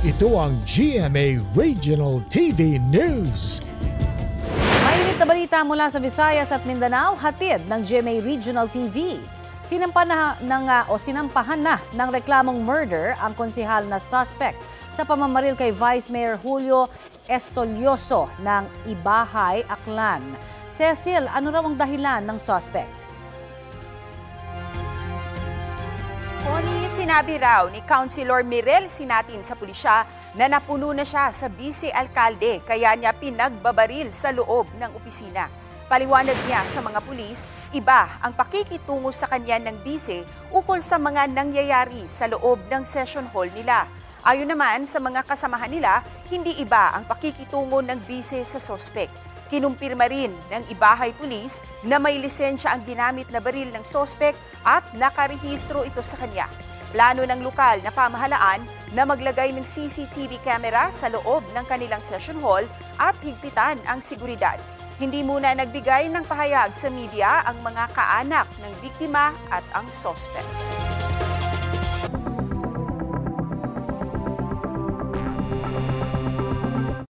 Ito ang GMA Regional TV News. Mainit na balita mula sa Visayas at Mindanao, hatid ng GMA Regional TV. Sinampahan na ng reklamong murder ang konsehal na suspect sa pamamaril kay Vice Mayor Julio Estolioso ng Ibahay, Aklan. Cecil, ano raw ang dahilan ng suspect? Sinabi raw ni Councilor Mirel Sinatin sa pulisya na napuno na siya sa vice-alkalde kaya niya pinagbabaril sa loob ng opisina. Paliwanag niya sa mga pulis, iba ang pakikitungo sa kanya ng bise ukol sa mga nangyayari sa loob ng session hall nila. Ayon naman sa mga kasamahan nila, hindi iba ang pakikitungo ng bise sa sospek. Kinumpirma rin ng Ibahay Police na may lisensya ang ginamit na baril ng sospek at nakarehistro ito sa kanya. Plano ng lokal na pamahalaan na maglagay ng CCTV camera sa loob ng kanilang session hall at higpitan ang seguridad. Hindi muna nagbigay ng pahayag sa media ang mga kaanak ng biktima at ang sospek.